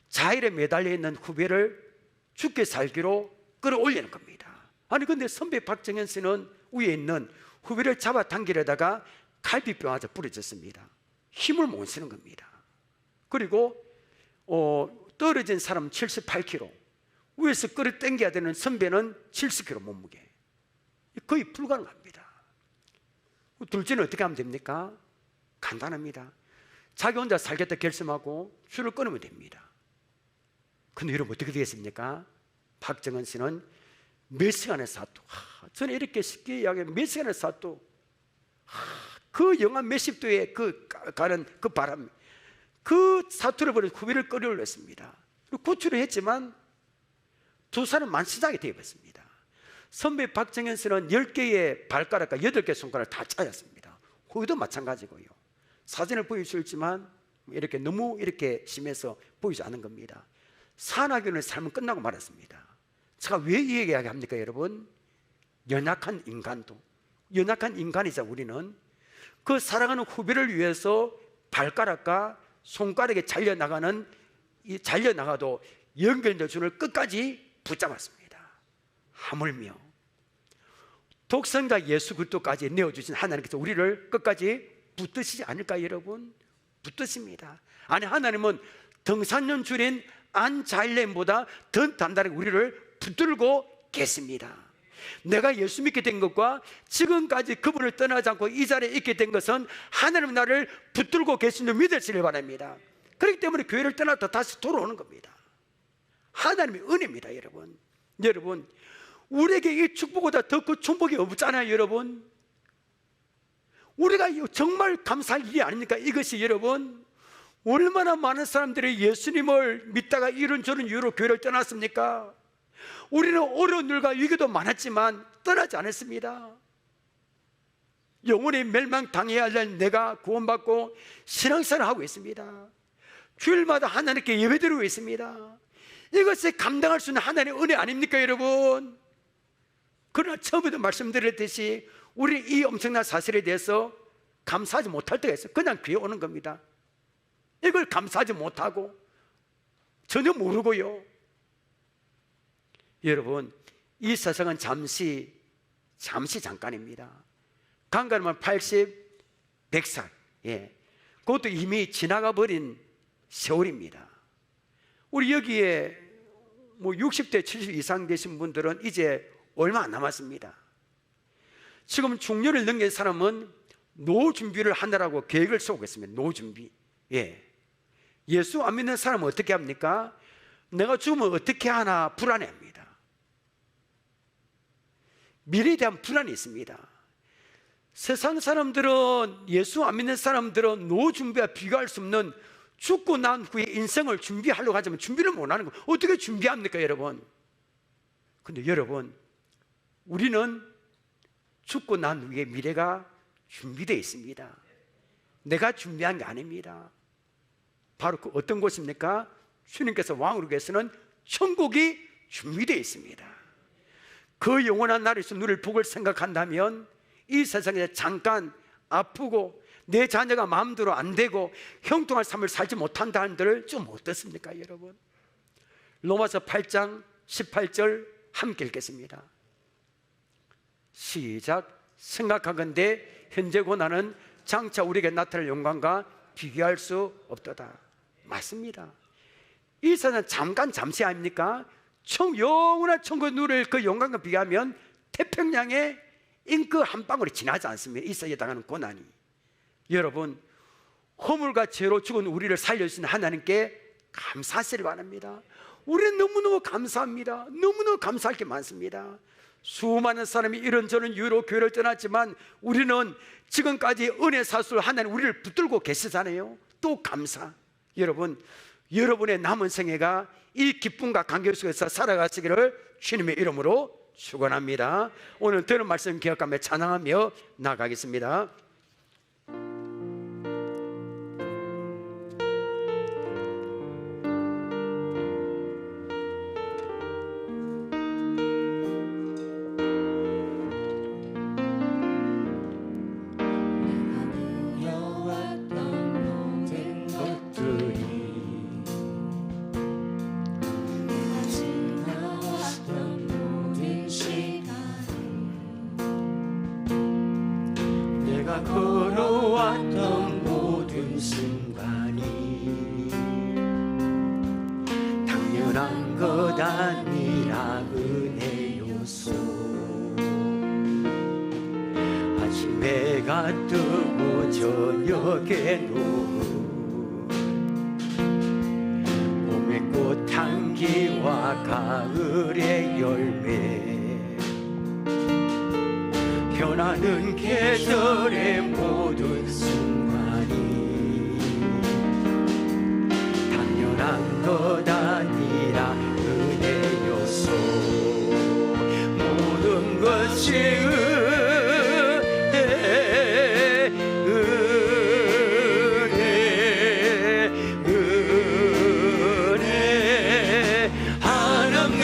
자일에 매달려 있는 후배를 죽게 살기로 끌어올리는 겁니다. 아니 근데 선배 박정현 씨는 위에 있는 후배를 잡아당기려다가 갈비뼈 아주 부러졌습니다. 힘을 못 쓰는 겁니다. 그리고 떨어진 사람 78kg, 위에서 끌어당겨야 되는 선배는 70kg 몸무게, 거의 불가능합니다. 둘째는 어떻게 하면 됩니까? 간단합니다. 자기 혼자 살겠다 결심하고 줄을 끊으면 됩니다. 근데 여러분 어떻게 되겠습니까? 박정은 씨는 몇 시간의 사투, 저는 이렇게 쉽게 이야기하면 몇 시간의 사투, 그 영하 몇십 도에 가는 그 바람, 그 사투를 벌여 후배를 끌어올렸습니다. 구출을 했지만 두 사람 만시장이 되어버렸습니다. 선배 박정현 씨는 10개의 발가락과 8개 손가락을 다 잘랐습니다. 후배도 마찬가지고요. 사진을 보여주지만 이렇게 너무 이렇게 심해서 보이지 않는 겁니다. 산악인의 삶은 끝나고 말았습니다. 제가 왜 이 얘기하게 합니까 여러분? 연약한 인간도, 연약한 인간이자 우리는 그 사랑하는 후배를 위해서 발가락과 손가락에 잘려나가도 연결된 줄을 끝까지 붙잡았습니다. 하물며 독생자 예수 그리스도까지 내어주신 하나님께서 우리를 끝까지 붙드시지 않을까 여러분? 붙드십니다. 아니 하나님은 등산용 줄인 안자일렘보다 더 단단하게 우리를 붙들고 계십니다. 내가 예수 믿게 된 것과 지금까지 그분을 떠나지 않고 이 자리에 있게 된 것은 하나님 나를 붙들고 계신 줄 믿으시길 바랍니다. 그렇기 때문에 교회를 떠나서 다시 돌아오는 겁니다. 하나님의 은혜입니다. 여러분 우리에게 이 축복보다 더 큰 축복이 없잖아요. 여러분 우리가 정말 감사할 일이 아닙니까? 이것이 여러분 얼마나 많은 사람들이 예수님을 믿다가 이런저런 이유로 교회를 떠났습니까? 우리는 어려운 일과 위기도 많았지만 떠나지 않았습니다. 영원히 멸망당해야 할 내가 구원받고 신앙생활을 하고 있습니다. 주일마다 하나님께 예배드리고 있습니다. 이것을 감당할 수 있는 하나님의 은혜 아닙니까 여러분? 그러나 처음에도 말씀드렸듯이 우리 이 엄청난 사실에 대해서 감사하지 못할 때가 있어요. 그냥 귀에 오는 겁니다. 이걸 감사하지 못하고 전혀 모르고요. 여러분 이 세상은 잠시 잠깐입니다. 강간하면 80, 100살, 그것도 이미 지나가 버린 세월입니다. 우리 여기에 60대 70 이상 되신 분들은 이제 얼마 안 남았습니다. 지금 중년을 넘긴 사람은 노후 준비를 하느라고 계획을 세우고 있습니다. 노후 준비. 예수 안 믿는 사람은 어떻게 합니까? 내가 죽으면 어떻게 하나 불안해합니다. 미래에 대한 불안이 있습니다. 세상 사람들은, 예수 안 믿는 사람들은 노후 준비와 비교할 수 없는 죽고 난 후에 인생을 준비하려고 하지만 준비를 못하는 거예요. 어떻게 준비합니까 여러분? 근데 여러분 우리는 죽고 난 후에 미래가 준비되어 있습니다. 내가 준비한 게 아닙니다. 바로 그 어떤 곳입니까? 주님께서 왕으로 계시는 천국이 준비되어 있습니다. 그 영원한 나라에서 누릴 복을 생각한다면 이 세상에 잠깐 아프고 내 자녀가 마음대로 안 되고 형통한 삶을 살지 못한다는 데를 좀 어떻습니까 여러분? 로마서 8장 18절 함께 읽겠습니다. 시작. 생각하건대 현재 고난은 장차 우리에게 나타날 영광과 비교할 수 없도다. 맞습니다. 이 세상 잠깐 잠시 아닙니까? 영원한 천국에 누릴 그 영광과 비교하면 태평양의 잉크 한 방울이 지나지 않습니다. 이 세상에 당하는 고난이. 여러분, 허물과 죄로 죽은 우리를 살려주신 하나님께 감사하시길 바랍니다. 우리는 너무너무 감사합니다. 너무너무 감사할 게 많습니다. 수많은 사람이 이런저런 이유로 교회를 떠났지만 우리는 지금까지 은혜 사수를 하나님 우리를 붙들고 계시잖아요. 또 감사. 여러분, 여러분의 남은 생애가 이 기쁨과 감격 속에서 살아가시기를 주님의 이름으로 축원합니다. 오늘 들은 말씀 기억하며 찬양하며 나가겠습니다. 걸어왔던 모든 순간이 당연한 것 아니라 은혜 요소. 아침에 해가 뜨고 저녁에 노을, 봄의 꽃 향기와 가을의 열매, 변하는 계절의 모든 순간이 당연한 것 아니라 은혜 요소. 모든 것이 은혜 한없는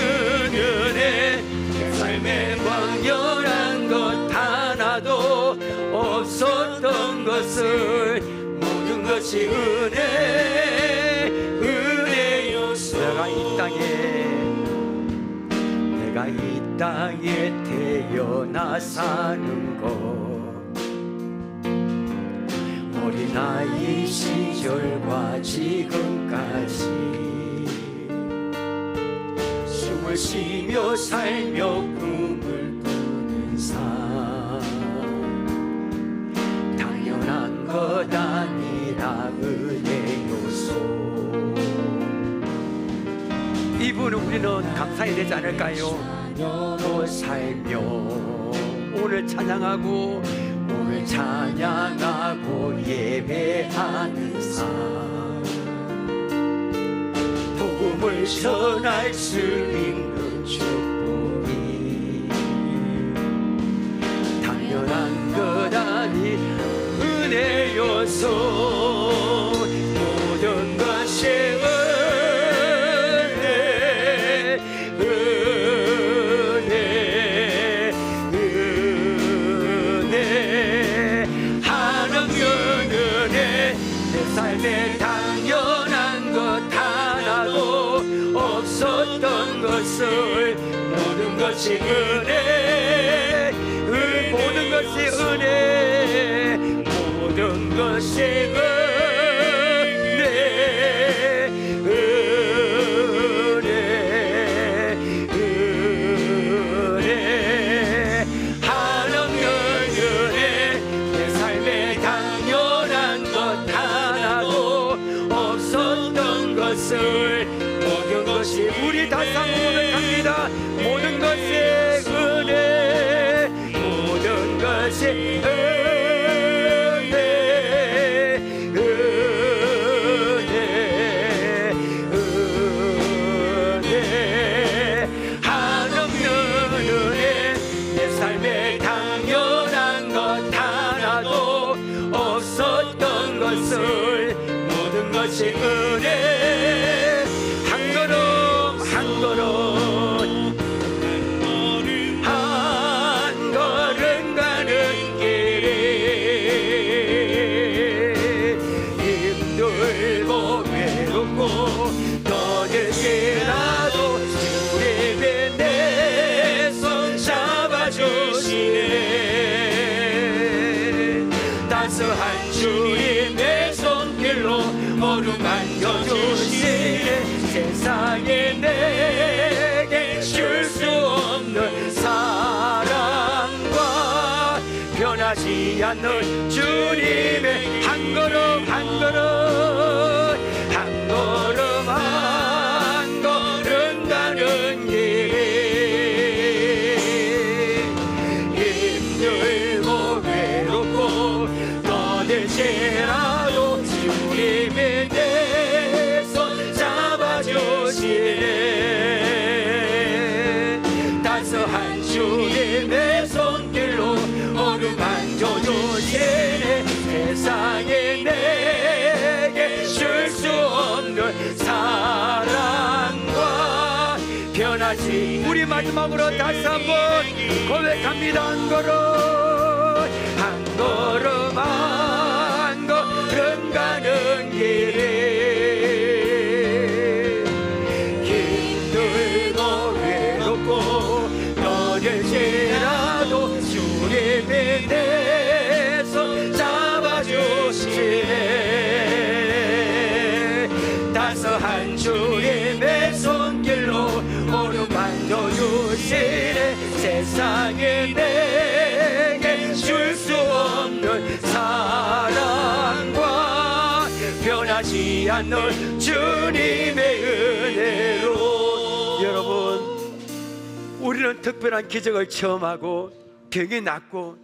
은혜. 내 삶의 광연한 것 하나도 없었던 것을 모든 것이 은혜 요소. 내가 이 땅에 태어나 사는 것, 어린아이 시절과 지금까지 숨을 쉬며 살며 꿈을 꾸는 삶, 당연한 것 아니라 은혜 요소. 이 부분은 우리는 감사해야 되지 않을까요? 또 살며 오늘 찬양하고 오늘 찬양하고 예배하는 삶, 복음을 전할 수 있는 축복이 당연한 것 아니 은혜 요소. 모든 것이 삶에 당연한 것 하나도 없었던 것을 모든 것이 은혜, 모든 것이 은혜, 모든 것이 은혜, 은혜 한없는 은혜. 내 삶에 당연한 것 없었던 것을 모든 것이 우리 다시 한번 고백합니다. 모든 것이 은혜, 모든 것이 은혜, 은혜 변하지 않는 주님의 한 걸음 한 걸음 한 걸음 한 걸음 가는 길에 힘들고 외롭고 떠들지라도 주님의 내 손 잡아주시네. 따스한 주님의 손길로 어루만져 주시네. 세상에 내게 줄 수 없는 사랑과 변하지. 우리 마지막으로 다시 한번 고백합니다. 한 걸음 한 걸음 한 걸음 가는 길에 힘들고 외롭고 떠들지라도 주님의 내 손 잡아주시네. 따스한 주님의 손길로 오르만져 주시네. 세상에 내게 줄 수 없는 사랑과 변하지 않는 주님의 은혜로. 여러분, 우리는 특별한 기적을 체험하고 병이 낫고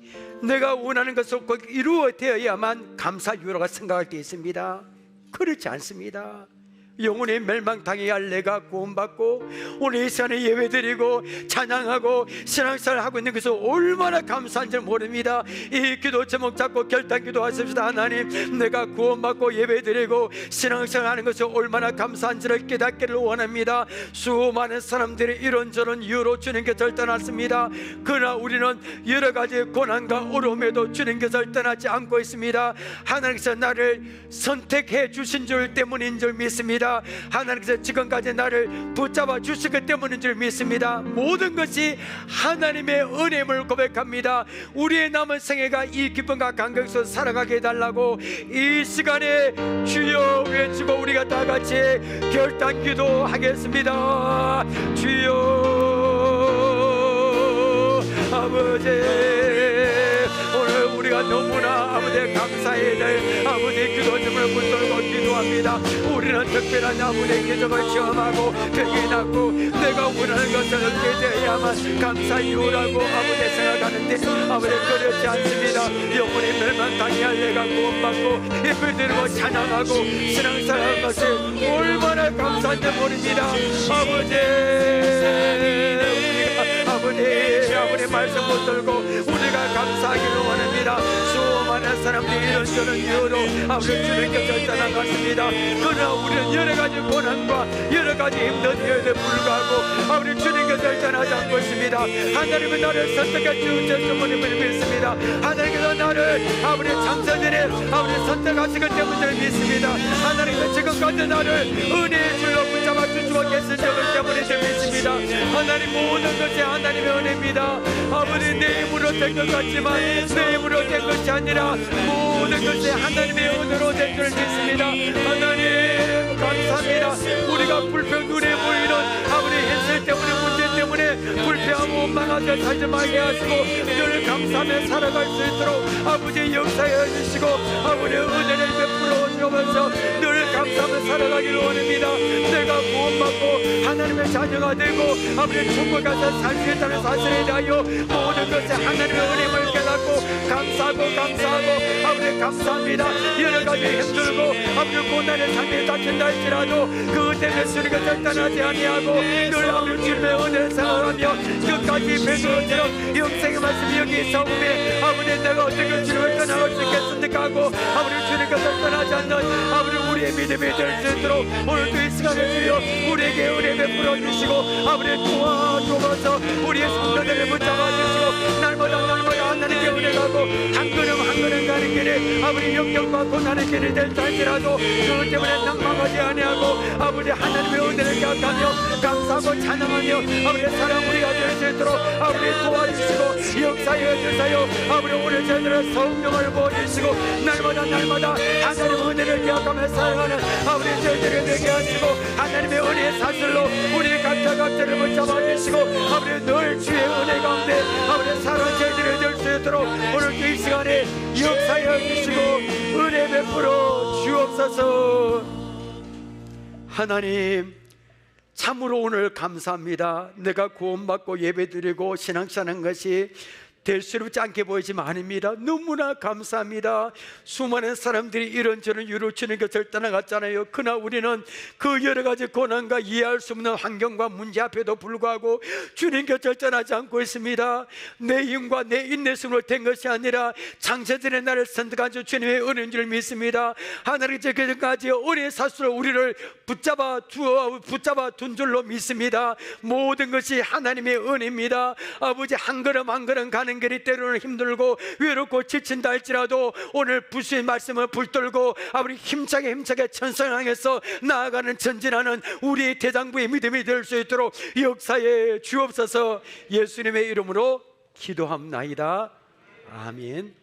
내가 원하는 것을 꼭 이루어져야만 감사할 이유라고 생각할 때 있습니다. 그렇지 않습니다. 영혼의 멸망당해야 할 내가 구원받고 오늘 이 시간에 예배드리고 찬양하고 신앙생활을 하고 있는 것을 얼마나 감사한지 모릅니다. 이 기도 제목 잡고 결단 기도하십시다. 하나님, 내가 구원받고 예배드리고 신앙생활 하는 것을 얼마나 감사한지를 깨닫기를 원합니다. 수많은 사람들이 이런저런 이유로 주님께 떠났습니다. 그러나 우리는 여러 가지 고난과 어려움에도 주님께 떠나지 않고 있습니다. 하나님께서 나를 선택해 주신 줄 때문인 줄 믿습니다. 하나님께서 지금까지 나를 붙잡아 주시기 때문인 줄 믿습니다. 모든 것이 하나님의 은혜임을 고백합니다. 우리의 남은 생애가 이 기쁨과 감격에서 살아가게 해달라고 이 시간에 주여 외치고 우리가 다 같이 결단 기도하겠습니다. 주여 아버지, 오늘 우리가 너무나 아버지 감사해야 될 아버지 기도점을 붙들고 기도합니다. 우리는 특별한 아버지 기적을 체험하고 병이 낫고 내가 원하는 것을 얻게 되어야만 감사 이유라고 아버지 생각하는데 아버지 그렇지 않습니다. 영혼이 멸망당해야 내가 구원받고 예배드리고 찬양하고 신앙생활하는 것이 얼마나 감사한지 모릅니다. 아버지 말씀 붙들고 우리가 감사하기를 원합니다. 수많은 사람들이 이런저런 이유로 아버지 주님께 떠나갔습니다. 그러나 우리는 여러 가지 고난과 여러 가지 힘든 일에 불구하고 아버지 주님께 떠나지 않고 있습니다. 하나님은 나를 선택해 주신 주님을 믿습니다. 하나님께서 나를 아버지 창세전에 아버지 선택하시기 때문에 믿습니다. 하나님은 지금까지 나를 은혜의 줄로 붙잡아 주시고 계신 줄 때문에 믿습니다. 하나님 모든 것이 하나님의 은혜입니다. 아버지 내 힘으로 된 것 같지만 내 힘으로 된 것이 아니라 모든 것이 하나님의 은혜로 된 줄 믿습니다. 하나님 감사합니다. 우리가 불평 눈에 보이는 아버지 현실 때문에 문제 때문에 불평하고 원망하게 살지 말게 하시고 늘 감사하며 살아갈 수 있도록 아버지 역사해 주시고 아버지 은혜를 베풀어 주시면서 늘 감사하며 살아가기를 원합니다. 내가 구원받고 하나님의 자녀가 되고 아버지 천국 가서 살 수 있다는 사실에 대하여 모든 것이 하나님의 은혜를 깨닫고 감사하고 아버지 감사합니다. 여러 가지 힘들고 아버지 고난의 삶이 닥친다 할지라도 그것 때문에 주님과 절단하지 아니하고 늘 아버지 주님의 은혜를 생각하며 끝까지 베드로처럼 영생의 말씀이 여기 있사오매 아버지 내가 어떻게 주님을 떠나갈 수 있겠습니까 하고 아버지 주님과 절단하지 않는 아버지 우리의 믿음이 될 수 있도록 오늘도 이 시간을 주여 우리에게 은혜 베풀어 주시고 아버지 도와주어서 우리의 성도들을 붙잡아 주시고 날마다 하나님께 은혜가고 한 걸음 가는 길에 아버지 역경받고 나는 길이 될 할지라도 그것 때문에 낭망하지 아니하고 아버지 하나님의 은혜를 기억하며 감사하고 찬양하며 아버지 사랑 우리가 될 수 있도록 아버지 도와주시고 역사여 주사여 아버지 오늘 저희들의 성령을 부어주시고 날마다 하나님의 은혜를 기억하며 사랑하는 아버지 저희들을 되게 하시고 하나님의 은혜의 사슬로 우리 각자를 붙잡아 주시고 아버지 늘 주의 은혜 가운데 아버지 사랑 저희들이 될 수 있도록 오늘 이 시간에 가운데 역사하여 주시고 은혜 베풀어 주옵소서. 하나님, 참으로 오늘 감사합니다. 내가 구원받고 예배드리고 신앙생활한 것이 될수롭지 않게 보이지만 아닙니다. 너무나 감사합니다. 수많은 사람들이 이런저런 이유로 주님 곁을 떠나갔잖아요. 그러나 우리는 그 여러 가지 고난과 이해할 수 없는 환경과 문제 앞에도 불구하고 주님 곁을 떠나지 않고 있습니다. 내 힘과 내 인내심으로 된 것이 아니라 창세전에 나를 선택한 주 주님의 은혜인 줄 믿습니다. 하나님께서 그전까지 은혜의 사수로 우리를 붙잡아 둔 줄로 믿습니다. 모든 것이 하나님의 은혜입니다. 아버지, 한 걸음 한 걸음 가는 길이 때로는 힘들고 외롭고 지친다 할지라도 오늘 부수의 말씀을 붙들고 아버지 힘차게 천성을 향해서 나아가는 전진하는 우리의 대장부의 믿음이 될 수 있도록 역사에 주옵소서. 예수님의 이름으로 기도합나이다. 아멘.